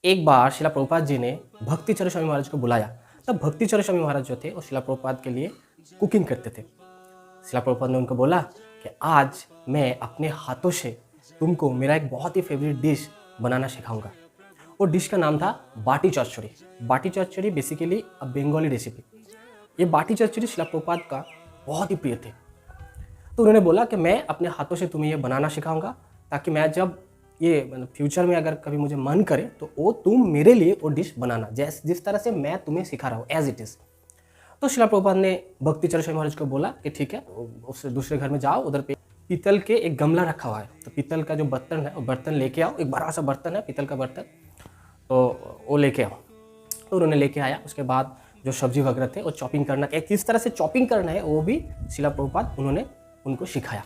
एक बार शिला प्रभुपाद जी ने भक्ति चरण स्वामी महाराज को बुलाया। तब भक्ति चरण स्वामी महाराज जो थे वो शिला प्रभुपाद के लिए कुकिंग करते थे। शिला प्रभुपाद ने उनको बोला कि आज मैं अपने हाथों से तुमको मेरा एक बहुत ही फेवरेट डिश बनाना सिखाऊंगा। वो डिश का नाम था बाटी चौचड़ी। बाटी चौचड़ी बेसिकली अ बंगाली रेसिपी। ये बाटी चौचड़ी शिला प्रभुपाद का बहुत ही प्रिय थे। तो उन्होंने बोला कि मैं अपने हाथों से तुम्हें ये बनाना सिखाऊंगा, ताकि मैं जब ये मतलब फ्यूचर में अगर कभी मुझे मन करे तो वो तुम मेरे लिए वो डिश बनाना, जिस तरह से मैं तुम्हें सिखा रहा हूँ एज इट इज़। तो शिला प्रभुपाद ने भक्ति चरण स्वामी महाराज को बोला कि ठीक है, उससे दूसरे घर में जाओ, उधर पे पीतल के एक गमला रखा हुआ है, तो पीतल का जो बर्तन है वो बर्तन लेके आओ। एक बड़ा सा बर्तन है पीतल का बर्तन, तो वो लेके आओ। तो उन्होंने लेके आया। उसके बाद जो सब्जी वगैरह थे वो चॉपिंग करना, किस तरह से चॉपिंग करना है वो भी शिला प्रभुपाद उन्होंने उनको सिखाया।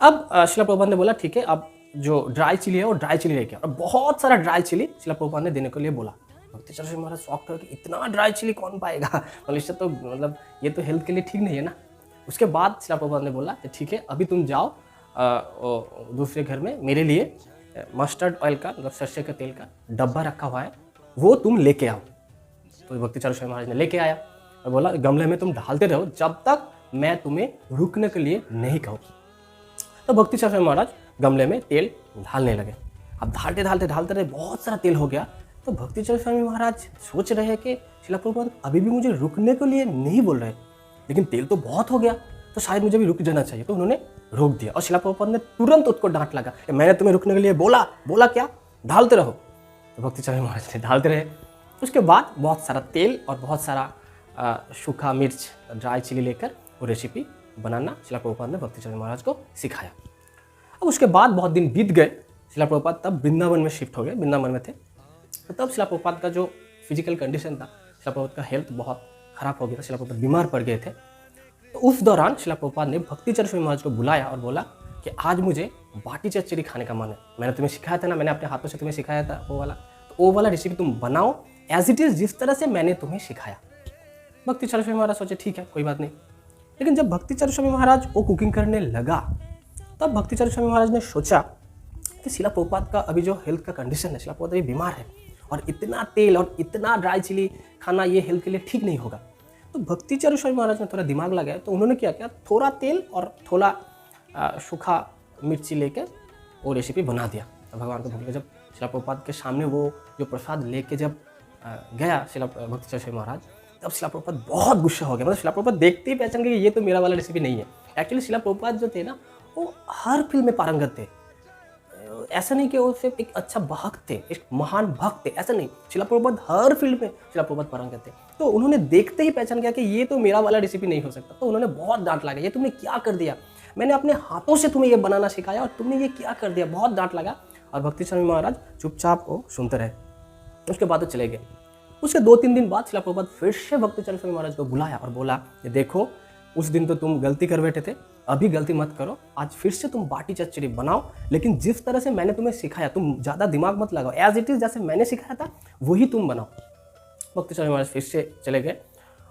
अब शिला प्रभुपाद ने बोला ठीक है, अब जो ड्राई चिली है वो ड्राई चिली लेके आओ। और बहुत सारा ड्राई चिली शिला प्रभुपाद ने देने के लिए बोला। भक्ति चरण स्वामी महाराज शॉक्ड हो कि इतना ड्राई चिली कौन पाएगा, मतलब इससे तो मतलब ये तो हेल्थ के लिए ठीक नहीं है ना। उसके बाद शिला प्रभुपाद ने बोला कि ठीक है, अभी तुम जाओ दूसरे घर में मेरे लिए मस्टर्ड ऑयल का मतलब सरसों के तेल का डब्बा रखा हुआ है, वो तुम लेके आओ। तो भक्ति चरण स्वामी महाराज ने लेके आया और बोला गमले में तुम डालते रहो जब तक मैं तुम्हें रुकने के लिए नहीं कहूँ। तो भक्ति चरण स्वामी महाराज गमले में तेल ढालने लगे। अब ढालते रहे, बहुत सारा तेल हो गया। तो भक्ति चरण स्वामी महाराज सोच रहे हैं कि शिला प्रभुपाद अभी भी मुझे रुकने के लिए नहीं बोल रहे, लेकिन तेल तो बहुत हो गया, तो शायद मुझे भी रुक जाना चाहिए। तो उन्होंने रोक दिया और शिला प्रभुपाद ने तुरंत उसको डांट लगा कि मैंने तुम्हें रुकने के लिए बोला क्या, ढालते रहो। तो भक्ति चरण महाराज ने ढालते रहे। उसके बाद बहुत सारा तेल और बहुत सारा सूखा मिर्च ड्राई चिली लेकर वो रेसिपी बनाना शिला प्रभुपाद ने भक्ति चरण महाराज को सिखाया। अब उसके बाद बहुत दिन बीत गए। शिला प्रभुपाद तब वृंदावन में शिफ्ट हो गए, वृंदावन में थे। तो तब शिला प्रभुपाद का जो फिजिकल कंडीशन था, शिला प्रभुपाद का हेल्थ बहुत खराब हो गया था, शिला प्रभुपाद बीमार पड़ गए थे। तो उस दौरान शिला प्रभुपाद ने भक्ति चरण स्वामी महाराज को बुलाया और बोला कि आज मुझे बाटी चौचड़ी खाने का मन है। मैंने तुम्हें सिखाया था ना, मैंने अपने हाथों से तुम्हें सिखाया था वो वाला, तो वो वाला रेसिपी तुम बनाओ एज इट इज़ जिस तरह से मैंने तुम्हें सिखाया। भक्ति चरण स्वामी महाराज सोचे ठीक है, कोई बात नहीं। लेकिन जब भक्ति चरण स्वामी महाराज वो कुकिंग करने लगा, तब भक्ति चरण स्वामी महाराज ने सोचा कि शिला प्रभुपाद का अभी जो हेल्थ का कंडीशन है, शिला प्रभुपाद अभी बीमार है और इतना तेल और इतना ड्राई चिली खाना ये हेल्थ के लिए ठीक नहीं होगा। तो भक्ति चरण स्वामी महाराज ने थोड़ा दिमाग लगाया, तो उन्होंने क्या किया, थोड़ा तेल और थोड़ा सूखा मिर्ची लेकर वो रेसिपी बना दिया। तो भगवान को भोग जब शिला प्रभुपाद के सामने वो जो प्रसाद लेके जब गया शिला भक्ति चरण स्वामी महाराज, तब शिला प्रभुपाद बहुत गुस्सा हो गया। मतलब शिला प्रभुपाद देखते ही पहचान गए कि ये तो मेरा वाला रेसिपी नहीं है। एक्चुअली शिला प्रभुपाद जो थे ना, वो हर फील्ड में पारंगत थे। ऐसा नहीं कि वो सिर्फ एक अच्छा भक्त थे, एक महान भक्त थे, ऐसा नहीं। शिला प्रभुपाद हर फील्ड में शिला प्रभुपाद पारंगत थे। तो उन्होंने देखते ही पहचान गया कि ये तो मेरा वाला रेसिपी नहीं हो सकता। तो उन्होंने बहुत डांट लगा, ये तुमने क्या कर दिया, मैंने अपने हाथों से तुम्हें ये बनाना सिखाया और तुमने ये क्या कर दिया, बहुत डांट लगा। और भक्ति स्वामी महाराज चुपचाप को सुनते रहे। उसके बाद वो चले गए। उसके 2-3 दिन बाद शिला प्रभुपाद फिर से भक्ति चरण स्वामी महाराज को बुलाया और बोला कि देखो, उस दिन तो तुम गलती कर बैठे थे, अभी गलती मत करो, आज फिर से तुम बाटी चौचड़ी बनाओ, लेकिन जिस तरह से मैंने तुम्हें सिखाया, तुम ज़्यादा दिमाग मत लगाओ, एज इट इज़ जैसे मैंने सिखाया था वही तुम बनाओ। भक्ति चरण महाराज फिर से चले गए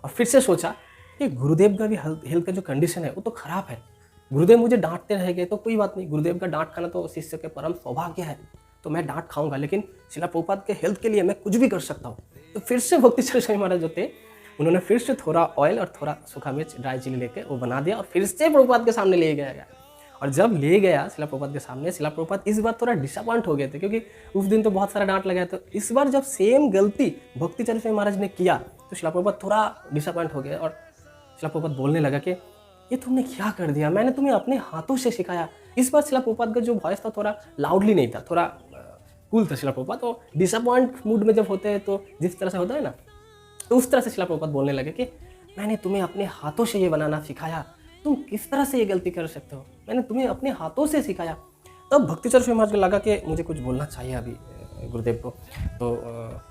और फिर से सोचा कि गुरुदेव का भी हेल्थ का जो कंडीशन है वो तो खराब है। गुरुदेव मुझे डांटते रहेंगे तो कोई बात नहीं, गुरुदेव का डांट खाना तो शिष्य के परम सौभाग्य है, तो मैं डांट खाऊंगा, लेकिन शिला प्रभुपाद के हेल्थ के लिए मैं कुछ भी कर सकता हूँ। तो फिर से भक्ति चरण स्वामी महाराज जो थे, उन्होंने फिर से थोड़ा ऑयल और थोड़ा सूखा मिर्च ड्राई चिली लेके वो बना दिया और फिर से प्रभुपाद के सामने ले गया। और जब ले गया शिला प्रभुपाद के सामने, शिला प्रभुपाद इस बार थोड़ा डिसअपॉइंट हो गए थे, क्योंकि उस दिन तो बहुत सारा डांट लगाया। तो इस बार जब सेम गलती भक्ति चरण स्वामी महाराज ने किया, तो शिला प्रभुपाद थोड़ा डिसअपॉइंट हो गए और शिला प्रभुपाद बोलने लगा कि ये तुमने क्या कर दिया, मैंने तुम्हें अपने हाथों से सिखाया। इस बार शिला प्रभुपाद का जो वॉइस था थोड़ा लाउडली नहीं था, थोड़ा कूल था शिला प्रभुपाद। तो डिसअपॉइंट मूड में जब होते हैं तो जिस तरह से होता है ना, तो उस तरह से शिला प्रभुपाद बोलने लगे कि मैंने तुम्हें अपने हाथों से ये बनाना सिखाया, तुम किस तरह से ये गलती कर सकते हो, मैंने तुम्हें अपने हाथों से सिखाया। तब भक्ति चरण स्वामी महाराज को लगा कि मुझे कुछ बोलना चाहिए अभी गुरुदेव को, तो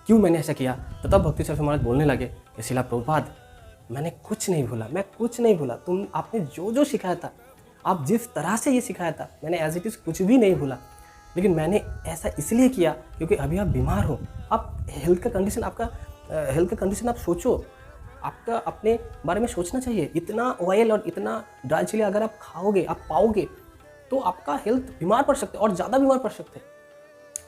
क्यों मैंने ऐसा किया। तो तब भक्ति चरण स्वामी महाराज बोलने लगे कि शिला प्रभुपाद, मैंने कुछ नहीं भूला, मैं कुछ नहीं भूला, तुम आपने जो जो सिखाया था, आप जिस तरह से ये सिखाया था, मैंने एज इट इज़ कुछ भी नहीं भूला। लेकिन मैंने ऐसा इसलिए किया क्योंकि अभी आप बीमार हो, आप हेल्थ का कंडीशन, आपका हेल्थ का कंडीशन आप सोचो, आपका अपने बारे में सोचना चाहिए। इतना ऑयल और इतना ड्राई चिली अगर आप खाओगे, आप पाओगे, तो आपका हेल्थ बीमार पड़ सकते और ज़्यादा बीमार पड़ सकते।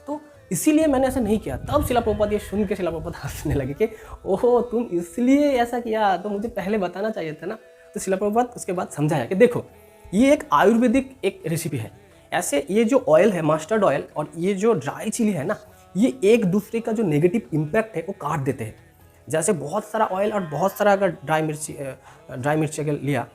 तो इसीलिए मैंने ऐसा नहीं किया। तब शिला प्रभुपाद ये सुन के शिला प्रभुपाद हंसने लगे कि ओहो तुम इसलिए ऐसा किया, तो मुझे पहले बताना चाहिए था ना। तो शिला प्रभुपाद उसके बाद समझाया कि देखो ये एक आयुर्वेदिक एक रेसिपी है। ऐसे ये जो ऑयल है मस्टर्ड ऑयल और ये जो ड्राई चिली है ना, ये एक दूसरे का जो नेगेटिव इम्पैक्ट है वो काट देते हैं। जैसे बहुत सारा ऑयल और बहुत सारा अगर ड्राई मिर्च अगर लिया,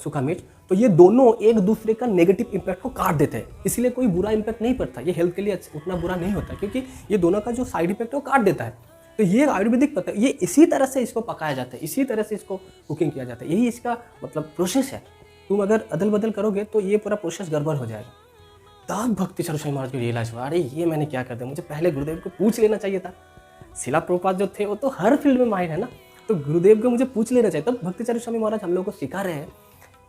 सूखा मिर्च, तो ये दोनों एक दूसरे का नेगेटिव इम्पैक्ट को काट देते हैं, इसीलिए कोई बुरा इम्पैक्ट नहीं पड़ता। ये हेल्थ के लिए उतना बुरा नहीं होता क्योंकि ये दोनों का जो साइड इफेक्ट है वो काट देता है। तो ये आयुर्वेदिक पता है, ये इसी तरह से इसको पकाया जाता है, इसी तरह से इसको कुकिंग किया जाता है, यही इसका मतलब प्रोसेस है। तुम अगर अदल बदल करोगे तो ये पूरा प्रोसेस गड़बड़ हो जाएगा। तब भक्ति चरण स्वामी महाराज को रियलाइज हुआ, अरे ये मैंने क्या कर दिया, मुझे पहले गुरुदेव को पूछ लेना चाहिए था। शिला प्रभुपाद जो थे वो तो हर फील्ड में माहिर है ना, तो गुरुदेव को मुझे पूछ लेना चाहिए। तब भक्ति चरण स्वामी महाराज हम लोग को सिखा रहे हैं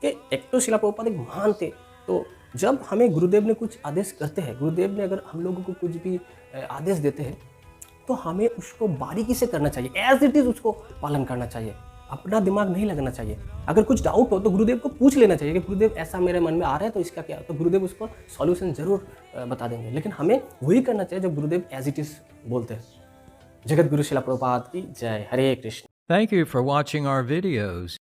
कि एक तो शिला प्रभुपाद एक महान थे, तो जब हमें गुरुदेव ने कुछ आदेश करते हैं, गुरुदेव ने अगर हम लोगों को कुछ भी आदेश देते हैं तो हमें उसको बारीकी से करना चाहिए, एज इट इज़ उसको पालन करना चाहिए, अपना दिमाग नहीं लगना चाहिए। अगर कुछ डाउट हो तो गुरुदेव को पूछ लेना चाहिए कि गुरुदेव ऐसा मेरे मन में आ रहा है तो इसका क्या, तो गुरुदेव उसको सॉल्यूशन जरूर बता देंगे। लेकिन हमें वही करना चाहिए जब गुरुदेव एज इट इज़ बोलते हैं। जगत गुरु शिला प्रभुपाद की जय। हरे Krishna. Thank you for watching our videos.